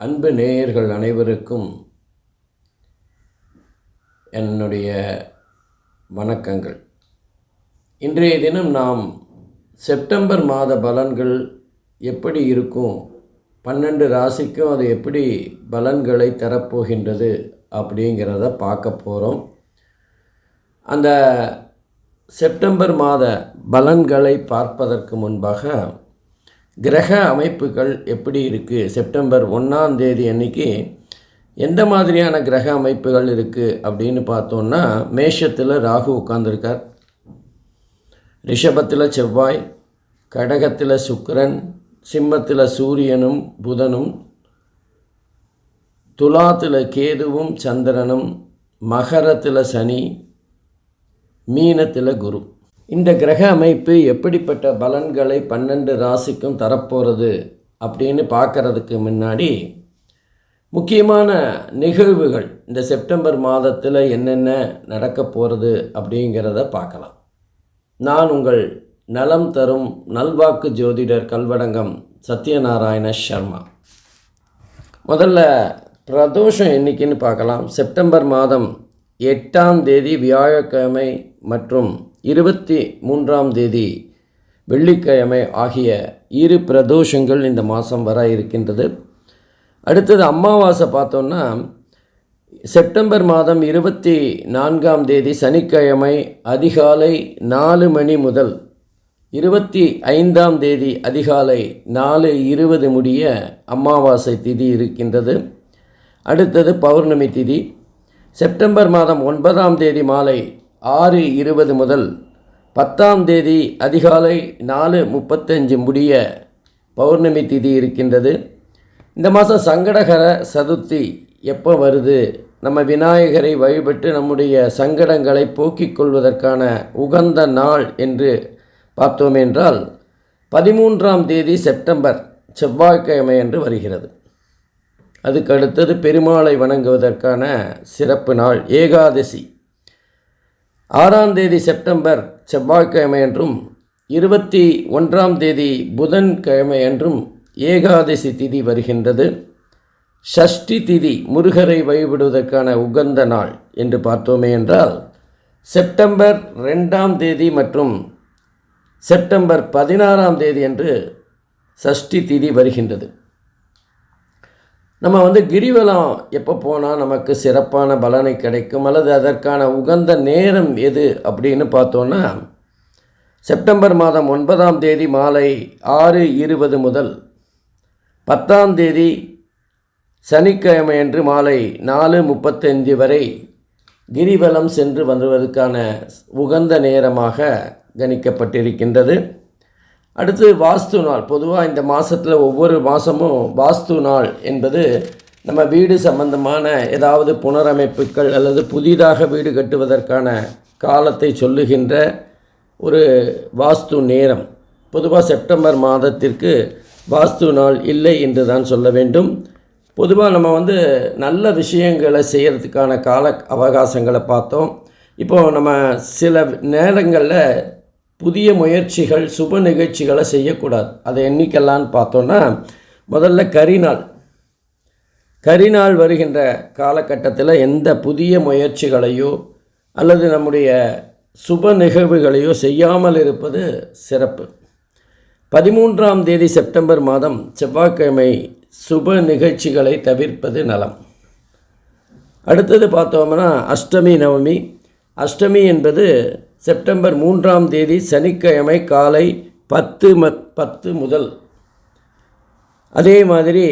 அன்பு நேயர்கள் அனைவருக்கும் என்னுடைய வணக்கங்கள். இன்றைய தினம் நாம் செப்டம்பர் மாத பலன்கள் எப்படி இருக்கும், 12 ராசிக்கும் அது எப்படி பலன்களை தரப்போகின்றது அப்படிங்கிறத பார்க்க போகிறோம். அந்த செப்டம்பர் மாத பலன்களை பார்ப்பதற்கு முன்பாக கிரக அமைப்புகள் எப்படி இருக்குது, செப்டம்பர் 1ஆம் தேதி அன்றைக்கி எந்த மாதிரியான கிரக அமைப்புகள் இருக்குது அப்படின்னு பார்த்தோன்னா, மேஷத்தில் ராகு உட்கார்ந்துருக்கார், ரிஷபத்தில் செவ்வாய், கடகத்தில் சுக்கிரன், சிம்மத்தில் சூரியனும் புதனும், துலாத்தில் கேதுவும் சந்திரனும், மகரத்தில் சனி, மீனத்தில் குரு. இந்த கிரக அமைப்பு எப்படிப்பட்ட பலன்களை 12 ராசிக்கும் தரப்போகிறது அப்படின்னு பார்க்குறதுக்கு முன்னாடி முக்கியமான நிகழ்வுகள் இந்த செப்டம்பர் மாதத்தில் என்னென்ன நடக்க போகிறது அப்படிங்கிறத பார்க்கலாம். நான் உங்கள் நலம் தரும் நல்வாக்கு ஜோதிடர் கல்வடங்கம் சத்யநாராயண சர்மா. முதல்ல பிரதோஷம் என்றைக்குன்னு பார்க்கலாம். செப்டம்பர் மாதம் 8ஆம் தேதி வியாழக்கிழமை மற்றும் 23ஆம் தேதி வெள்ளிக்கிழமை ஆகிய 2 பிரதோஷங்கள் இந்த மாதம் வர இருக்கின்றது. அடுத்தது அமாவாசை பார்த்தோன்னா செப்டம்பர் மாதம் 24ஆம் தேதி சனிக்கிழமை அதிகாலை 4 மணி முதல் 25ஆம் தேதி அதிகாலை 4:20 முடிய அமாவாசை திதி இருக்கின்றது. அடுத்தது பௌர்ணமி திதி செப்டம்பர் மாதம் 9ஆம் தேதி மாலை 6:20 முதல் 10ஆம் தேதி அதிகாலை 4:35 முடிய பௌர்ணமி திதி இருக்கின்றது. இந்த மாதம் சங்கடகர சதுர்த்தி எப்போ வருது, நம்ம விநாயகரை வழிபட்டு நம்முடைய சங்கடங்களை போக்கிக் கொள்வதற்கான உகந்த நாள் என்று பார்த்தோம் என்றால் 13ஆம் தேதி செப்டம்பர் செவ்வாய்க்கிழமை என்று வருகிறது. அதுக்கு அடுத்தது பெருமாளை வணங்குவதற்கான சிறப்பு நாள் ஏகாதசி 6ஆம் தேதி செப்டம்பர் செவ்வாய்க்கிழமை என்றும் 21ஆம் தேதி புதன்கிழமை என்றும் ஏகாதசி திதி வருகின்றது. ஷஷ்டி திதி முருகரை வழிபடுவதற்கான உகந்த நாள் என்று பார்த்தோமே என்றால் செப்டம்பர் 2ஆம் தேதி மற்றும் செப்டம்பர் 16ஆம் தேதி என்று ஷஷ்டி திதி வருகின்றது. நம்ம கிரிவலம் எப்போ போனால் நமக்கு சிறப்பான பலனை கிடைக்கும் அல்லது அதற்கான உகந்த நேரம் எது அப்படின்னு பார்த்தோன்னா, செப்டம்பர் மாதம் 9ஆம் தேதி மாலை 6:20 முதல் 10ஆம் தேதி சனிக்கிழமை அன்று மாலை 4:35 வரை கிரிவலம் சென்று வருவதற்கான உகந்த நேரமாக கணிக்கப்பட்டிருக்கின்றது. அடுத்து வாஸ்து நாள். பொதுவாக இந்த மாதத்தில் ஒவ்வொரு மாதமும் வாஸ்து நாள் என்பது நம்ம வீடு சம்பந்தமான ஏதாவது புனரமைப்புகள் அல்லது புதிதாக வீடு கட்டுவதற்கான காலத்தை சொல்லுகின்ற ஒரு வாஸ்து நேரம். பொதுவாக செப்டம்பர் மாதத்திற்கு வாஸ்து நாள் இல்லை என்று தான் சொல்ல வேண்டும். பொதுவாக நம்ம நல்ல விஷயங்களை செய்கிறதுக்கான கால அவகாசங்களை பார்த்தோம். இப்போது நம்ம சில நேரங்களில் புதிய முயற்சிகள் சுப நிகழ்ச்சிகளை செய்யக்கூடாது. அதை எண்ணிக்கலான்னு பார்த்தோன்னா, முதல்ல கரிநாள் வருகின்ற காலகட்டத்தில் எந்த புதிய முயற்சிகளையோ அல்லது நம்முடைய சுப நிகழ்வுகளையோ செய்யாமல் இருப்பது சிறப்பு. 13ஆம் தேதி செப்டம்பர் மாதம் செவ்வாய்க்கிழமை சுப நிகழ்ச்சிகளை தவிர்ப்பது நலம். அடுத்தது பார்த்தோம்னா அஷ்டமி நவமி. அஷ்டமி என்பது செப்டம்பர் 3ஆம் தேதி சனிக்கிழமை காலை 10 முதல், அதே மாதிரி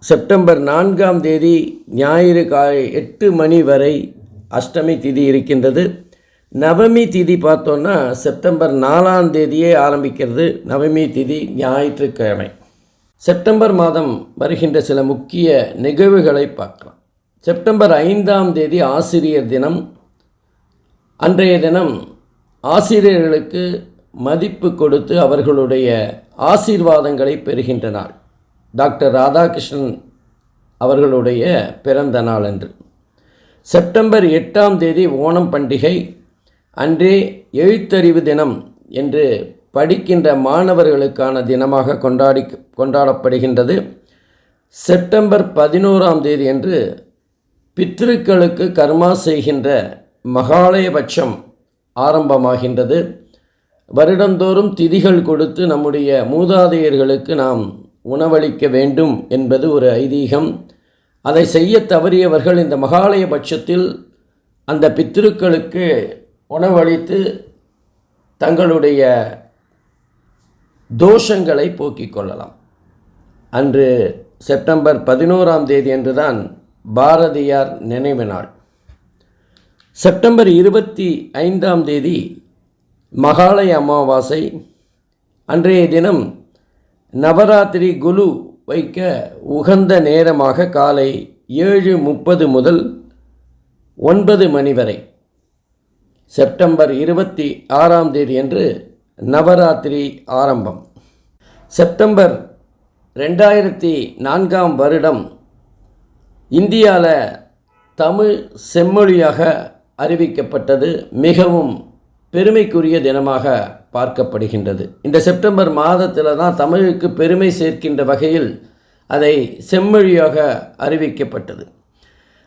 செப்டம்பர் 4ஆம் தேதி ஞாயிறு காலை 8 மணி வரை அஷ்டமி திதி இருக்கின்றது. நவமி திதி பார்த்தோன்னா செப்டம்பர் 4ஆம் தேதியே ஆரம்பிக்கிறது. நவமி திதி ஞாயிற்றுக்கிழமை. செப்டம்பர் மாதம் வருகின்ற சில முக்கிய நிகழ்வுகளை பார்க்கலாம். செப்டம்பர் 5ஆம் தேதி ஆசிரியர் தினம். அன்றைய தினம் ஆசிரியர்களுக்கு மதிப்பு கொடுத்து அவர்களுடைய ஆசீர்வாதங்களை பெறுகின்ற நாள். டாக்டர் ராதாகிருஷ்ணன் அவர்களுடைய பிறந்த நாள் அன்று. செப்டம்பர் 8ஆம் தேதி ஓணம் பண்டிகை. அன்றே எழுத்தறிவு தினம் என்று படிக்கின்ற மாணவர்களுக்கான தினமாக கொண்டாடப்படுகின்றது. செப்டம்பர் 11ஆம் தேதி அன்று பித்ருக்களுக்கு கர்மா செய்கின்ற மகாலயபட்சம் ஆரம்பமாகின்றது. வருடந்தோறும் திதிகள் கொடுத்து நம்முடைய மூதாதையர்களுக்கு நாம் உணவளிக்க வேண்டும் என்பது ஒரு ஐதீகம். அதை செய்ய தவறியவர்கள் இந்த மகாலயபட்சத்தில் அந்த பித்ருக்களுக்கு உணவளித்து தங்களுடைய தோஷங்களை போக்கிக் கொள்ளலாம். அன்று செப்டம்பர் 11ஆம் தேதி அன்றுதான் பாரதியார் நினைவு நாள். செப்டம்பர் 25ஆம் தேதி மகாலய அமாவாசை. அன்றைய தினம் நவராத்திரி குலு வைக்க உகந்த நேரமாக காலை 7:30 முதல் 9 மணி வரை. செப்டம்பர் 26ஆம் தேதி அன்று நவராத்திரி ஆரம்பம். செப்டம்பர் 2004ஆம் வருடம் இந்தியாவில் தமிழ் செம்மொழியாக அறிவிக்கப்பட்டது. மிகவும் பெருமைக்குரிய தினமாக பார்க்கப்படுகின்றது. இந்த செப்டம்பர் மாதத்தில் தான் தமிழுக்கு பெருமை சேர்க்கின்ற வகையில் அதை செம்மொழியாக அறிவிக்கப்பட்டது.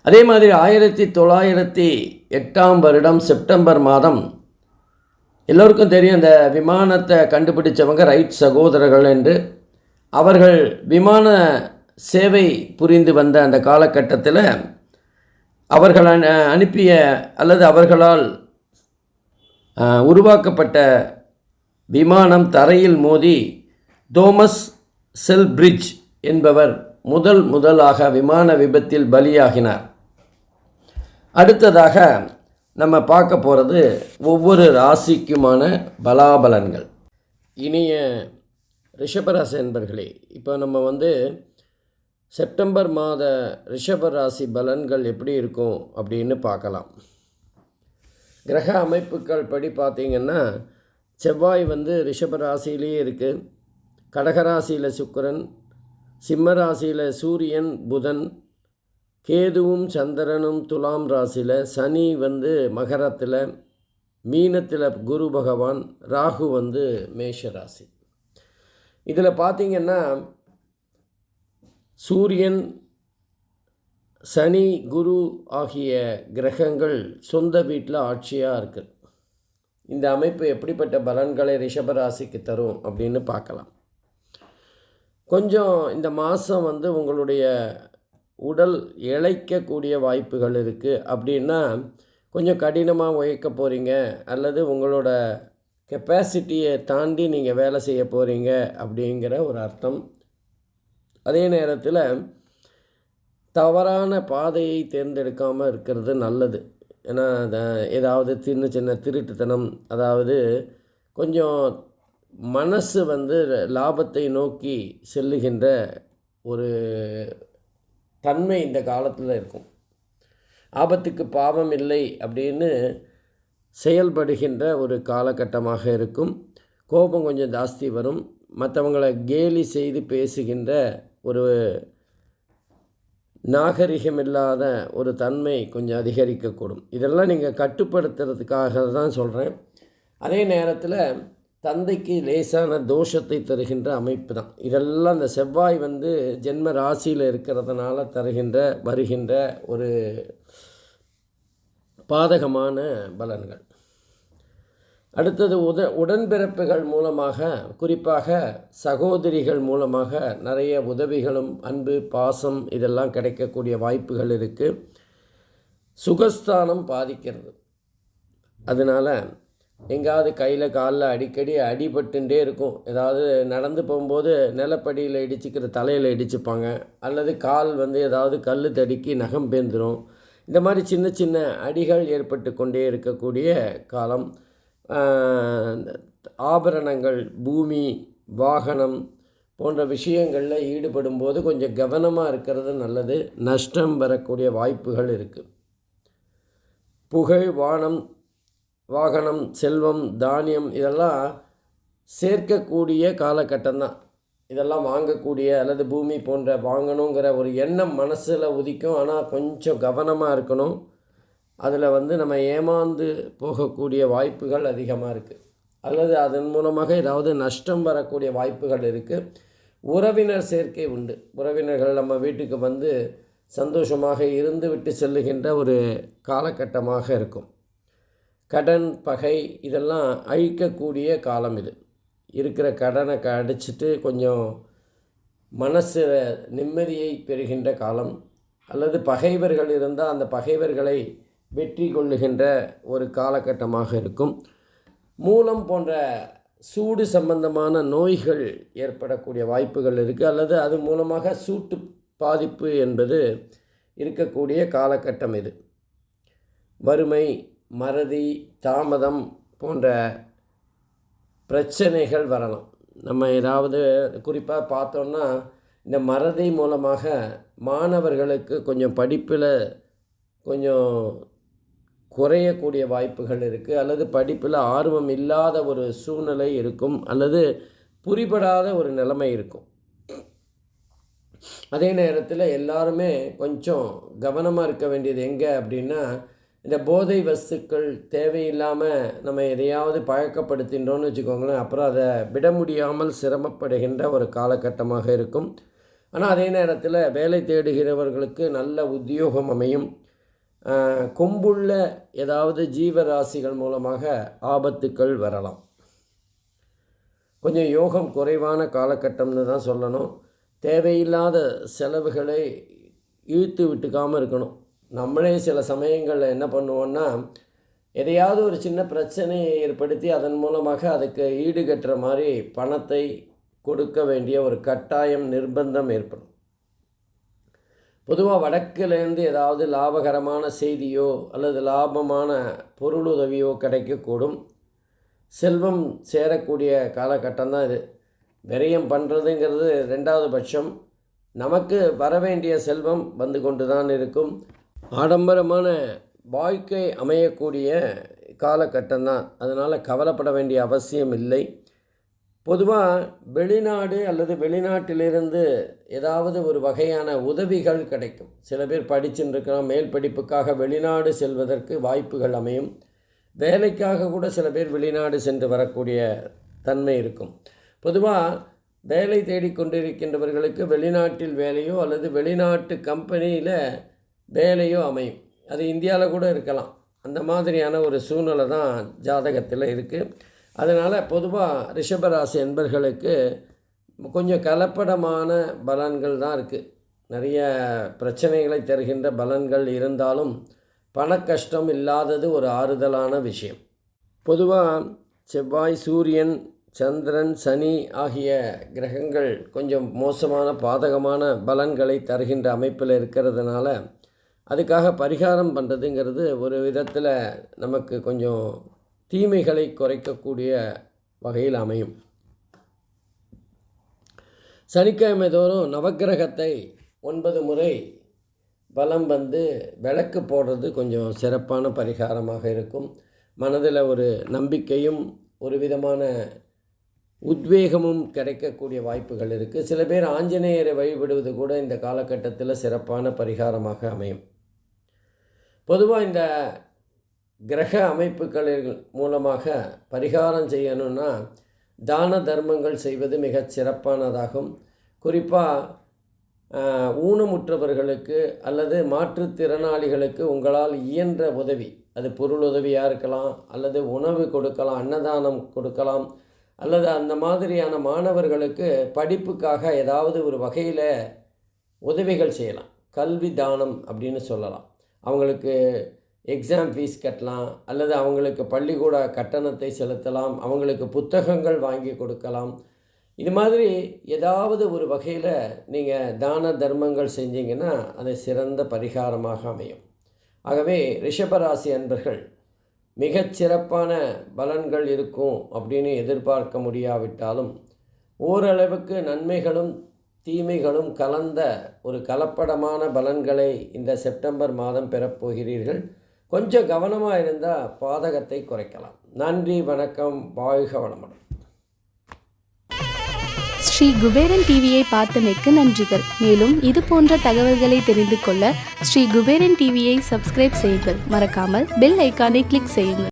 அதே மாதிரி 1908ஆம் வருடம் செப்டம்பர் மாதம், எல்லோருக்கும் தெரியும் இந்த விமானத்தை கண்டுபிடிச்சவங்க ரைட் சகோதரர்கள் என்று. அவர்கள் விமான சேவை புரிந்து வந்த அந்த காலகட்டத்தில் அவர்கள் அனுப்பிய அல்லது அவர்களால் உருவாக்கப்பட்ட விமானம் தரையில் மோதி தோமஸ் செல்பிரிட்ஜ் என்பவர் முதலாக விமான விபத்தில் பலியாகினார். அடுத்ததாக நம்ம பார்க்க போகிறது ஒவ்வொரு ராசிக்குமான பலாபலன்கள். இனிய ரிஷபராசி என்பர்களே, இப்போ நம்ம செப்டம்பர் மாத ரிஷபராசி பலன்கள் எப்படி இருக்கும் அப்படின்னு பார்க்கலாம். கிரக அமைப்புகள் படி பார்த்திங்கன்னா செவ்வாய் ரிஷபராசியிலேயே இருக்குது. கடகராசியில் சுக்கிரன், சிம்மராசியில் சூரியன் புதன், கேதுவும் சந்திரனும் துலாம் ராசியில், சனி மகரத்தில், மீனத்தில் குரு பகவான், ராகு மேஷ ராசி. இதில் பார்த்திங்கன்னா சூரியன், சனி, குரு ஆகிய கிரகங்கள் சொந்த வீட்டில் ஆட்சியாக இருக்குது. இந்த அமைப்பு எப்படிப்பட்ட பலன்களை ரிஷபராசிக்கு தரும் அப்படின்னு பார்க்கலாம். கொஞ்சம் இந்த மாதம் உங்களுடைய உடல் இளைக்கக்கூடிய வாய்ப்புகள் இருக்குது. அப்படின்னா கொஞ்சம் கடினமாக உழைக்க போகிறீங்க, அல்லது உங்களோட கெப்பாசிட்டியை தாண்டி நீங்கள் வேலை செய்ய போகிறீங்க அப்படிங்கிற ஒரு அர்த்தம். அதே நேரத்தில் தவறான பாதையை தேர்ந்தெடுக்காமல் இருக்கிறது நல்லது. ஏன்னா ஏதாவது சின்ன திருட்டுத்தனம், அதாவது கொஞ்சம் மனசு லாபத்தை நோக்கி செல்லுகின்ற ஒரு தன்மை இந்த காலத்தில் இருக்கும். ஆபத்துக்கு பாவம் இல்லை அப்படின்னு செயல்படுகின்ற ஒரு காலகட்டமாக இருக்கும். கோபம் கொஞ்சம் ஜாஸ்தி வரும். மற்றவங்களை கேலி செய்து பேசுகின்ற ஒரு நாகரிகமில்லாத ஒரு தன்மை கொஞ்சம் அதிகரிக்கக்கூடும். இதெல்லாம் நீங்கள் கட்டுப்படுத்துறதுக்காக தான் சொல்கிறேன். அதே நேரத்தில் தந்தைக்கு லேசான தோஷத்தை தருகின்ற அமைப்பு தான் இதெல்லாம். இந்த செவ்வாய் ஜென்ம ராசியில் இருக்கிறதுனால வருகின்ற ஒரு பாதகமான பலன்கள். அடுத்தது உடன்பிறப்புகள் மூலமாக, குறிப்பாக சகோதரிகள் மூலமாக நிறைய உதவிகளும் அன்பு பாசம் இதெல்லாம் கிடைக்கக்கூடிய வாய்ப்புகள் இருக்குது. சுகஸ்தானம் பாதிக்கிறது. அதனால் எங்காவது கையில் காலில் அடிக்கடி அடிபட்டுட்டே இருக்கும். ஏதாவது நடந்து போகும்போது நிலப்படியில் இடிச்சிக்கிற தலையில் இடிச்சுப்பாங்க, அல்லது கால் ஏதாவது கல் தடுக்கி நகம் பேந்துடும். இந்த மாதிரி சின்ன சின்ன அடிகள் ஏற்பட்டு கொண்டே இருக்கக்கூடிய காலம். ஆபரணங்கள், பூமி, வாகனம் போன்ற விஷயங்களில் ஈடுபடும் போது கொஞ்சம் கவனமாக இருக்கிறது நல்லது. நஷ்டம் வரக்கூடிய வாய்ப்புகள் இருக்குது. புகழ், வாகனம், செல்வம், தானியம் இதெல்லாம் சேர்க்கக்கூடிய காலகட்டம்தான். இதெல்லாம் வாங்கக்கூடிய அல்லது பூமி போன்ற வாங்கணுங்கிற ஒரு எண்ணம் மனசில் உதிக்கும். ஆனால் கொஞ்சம் கவனமாக இருக்கணும். அதில் நம்ம ஏமாந்து போகக்கூடிய வாய்ப்புகள் அதிகமாக இருக்குது, அல்லது அதன் மூலமாக ஏதாவது நஷ்டம் வரக்கூடிய வாய்ப்புகள் இருக்குது. உறவினர் சேர்க்கை உண்டு. உறவினர்கள் நம்ம வீட்டுக்கு வந்து சந்தோஷமாக இருந்து விட்டு செல்லுகின்ற ஒரு காலகட்டமாக இருக்கும். கடன் பகை இதெல்லாம் அழிக்கக்கூடிய காலம் இது. இருக்கிற கடனை அடிச்சுட்டு கொஞ்சம் மனசு நிம்மதியை பெறுகின்ற காலம், அல்லது பகைவர்கள் இருந்தால் அந்த பகைவர்களை வெற்றி கொள்ளுகின்ற ஒரு காலகட்டமாக இருக்கும். மூலம் போன்ற சூடு சம்பந்தமான நோய்கள் ஏற்படக்கூடிய வாய்ப்புகள் இருக்குது, அல்லது அது மூலமாக சூட்டு பாதிப்பு என்பது இருக்கக்கூடிய காலகட்டம் இது. வறுமை, மறதி, தாமதம் போன்ற பிரச்சனைகள் வரலாம். நம்ம ஏதாவது குறிப்பாக பார்த்தோன்னா இந்த மறதி மூலமாக மாணவர்களுக்கு கொஞ்சம் படிப்பில் கொஞ்சம் குறையக்கூடிய வாய்ப்புகள் இருக்குது, அல்லது படிப்பில் ஆர்வம் இல்லாத ஒரு சூழ்நிலை இருக்கும், அல்லது புரிபடாத ஒரு நிலைமை இருக்கும். அதே நேரத்தில் எல்லாருமே கொஞ்சம் கவனமாக இருக்க வேண்டியது எங்கே அப்படின்னா, இந்த போதை வஸ்துக்கள் தேவையில்லாமல் நம்ம எதையாவது பழக்கப்படுத்தின்றோன்னு வச்சுக்கோங்களேன், அப்புறம் அதை விட முடியாமல் சிரமப்படுகின்ற ஒரு காலகட்டமாக இருக்கும். ஆனால் அதே நேரத்தில் வேலை தேடுகிறவர்களுக்கு நல்ல உத்தியோகம் அமையும். கொம்புள்ள ஏதாவது ஜீவராசிகள் மூலமாக ஆபத்துக்கள் வரலாம். கொஞ்சம் யோகம் குறைவான காலகட்டம்னு தான் சொல்லணும். தேவையில்லாத செலவுகளை இழுத்து விட்டுக்காமல் இருக்கணும். நம்மளே சில சமயங்களில் என்ன பண்ணுவோன்னா, எதையாவது ஒரு சின்ன பிரச்சனையை ஏற்படுத்தி அதன் மூலமாக அதுக்கு ஈடுகட்டுற மாதிரி பணத்தை கொடுக்க வேண்டிய ஒரு கட்டாயம், நிர்பந்தம் ஏற்படும். பொதுவாக வடக்கிலேருந்து ஏதாவது லாபகரமான செய்தியோ அல்லது லாபமான பொருளுதவியோ கிடைக்கக்கூடும். செல்வம் சேரக்கூடிய காலகட்டம் தான் இது. விரயம் பண்ணுறதுங்கிறது ரெண்டாவது பட்சம். நமக்கு வரவேண்டிய செல்வம் வந்து கொண்டு தான் இருக்கும். ஆடம்பரமான வாழ்க்கை அமையக்கூடிய காலகட்டம் தான். அதனால் கவலைப்பட வேண்டிய அவசியம் இல்லை. பொதுவாக வெளிநாடு அல்லது வெளிநாட்டிலிருந்து ஏதாவது ஒரு வகையான உதவிகள் கிடைக்கும். சில பேர் படிச்சுன்னு இருக்கிறோம், மேல் படிப்புக்காக வெளிநாடு செல்வதற்கு வாய்ப்புகள் அமையும். வேலைக்காக கூட சில பேர் வெளிநாடு சென்று வரக்கூடிய தன்மை இருக்கும். பொதுவாக வேலை தேடிக்கொண்டிருக்கின்றவர்களுக்கு வெளிநாட்டில் வேலையோ அல்லது வெளிநாட்டு கம்பெனியில் வேலையோ அமையும். அது இந்தியாவில் கூட இருக்கலாம். அந்த மாதிரியான ஒரு சூழ்நிலை தான் ஜாதகத்தில் இருக்குது. அதனால் பொதுவாக ரிஷபராசி என்பர்களுக்கு கொஞ்சம் கலப்படமான பலன்கள் தான் இருக்குது. நிறைய பிரச்சனைகளை தருகின்ற பலன்கள் இருந்தாலும் பண கஷ்டம் இல்லாதது ஒரு ஆறுதலான விஷயம். பொதுவாக செவ்வாய், சூரியன், சந்திரன், சனி ஆகிய கிரகங்கள் கொஞ்சம் மோசமான பாதகமான பலன்களை தருகின்ற அமைப்பில் இருக்கிறதுனால அதுக்காக பரிகாரம் பண்ணுறதுங்கிறது ஒரு விதத்தில் நமக்கு கொஞ்சம் தீமைகளை குறைக்கக்கூடிய வகையில் அமையும். சனிக்கிழமை தோறும் நவக்கிரகத்தை 9 முறை வலம் வந்து விளக்கு போடுறது கொஞ்சம் சிறப்பான பரிகாரமாக இருக்கும். மனதில் ஒரு நம்பிக்கையும் ஒரு விதமான உத்வேகமும் கிடைக்கக்கூடிய வாய்ப்புகள் இருக்குது. சில பேர் ஆஞ்சநேயரை வழிபடுவது கூட இந்த காலகட்டத்தில் சிறப்பான பரிகாரமாக அமையும். பொதுவாக இந்த கிரக அமைப்புகளின் மூலமாக பரிகாரம் செய்யணும்னா தான தர்மங்கள் செய்வது மிகச் சிறப்பானதாகும். குறிப்பாக ஊனமுற்றவர்களுக்கு அல்லது மாற்றுத்திறனாளிகளுக்கு உங்களால் இயன்ற உதவி, அது பொருள் உதவியாக இருக்கலாம், அல்லது உணவு கொடுக்கலாம், அன்னதானம் கொடுக்கலாம், அல்லது அந்த மாதிரியான மாணவர்களுக்கு படிப்புக்காக ஏதாவது ஒரு வகையில் உதவிகள் செய்யலாம். கல்வி தானம் அப்படின்னு சொல்லலாம். அவங்களுக்கு எக்ஸாம் ஃபீஸ் கட்டலாம், அல்லது அவங்களுக்கு பள்ளிக்கூட கட்டணத்தை செலுத்தலாம், அவங்களுக்கு புத்தகங்கள் வாங்கி கொடுக்கலாம். இது மாதிரி ஏதாவது ஒரு வகையில் நீங்கள் தான தர்மங்கள் செஞ்சீங்கன்னா அது சிறந்த பரிகாரமாக அமையும். ஆகவே ரிஷபராசி அன்பர்கள் மிகச்சிறப்பான பலன்கள் இருக்கும் அப்படின்னு எதிர்பார்க்க முடியாவிட்டாலும் ஓரளவுக்கு நன்மைகளும் தீமைகளும் கலந்த ஒரு கலப்படமான பலன்களை இந்த செப்டம்பர் மாதம் பெறப்போகிறீர்கள். கொஞ்சம் கவனமாக இருந்தால் பாதகத்தை குறைக்கலாம். நன்றி, வணக்கம், வாழ்க வளமுடன். ஸ்ரீ குபேரன் டிவியை பார்த்தமைக்கு நன்றிகள். மேலும் இது போன்ற தகவல்களை தெரிந்து கொள்ள ஸ்ரீ குபேரன் டிவியை சப்ஸ்கிரைப் செய்யுங்கள். மறக்காமல் பெல் ஐக்கானை கிளிக் செய்யுங்கள்.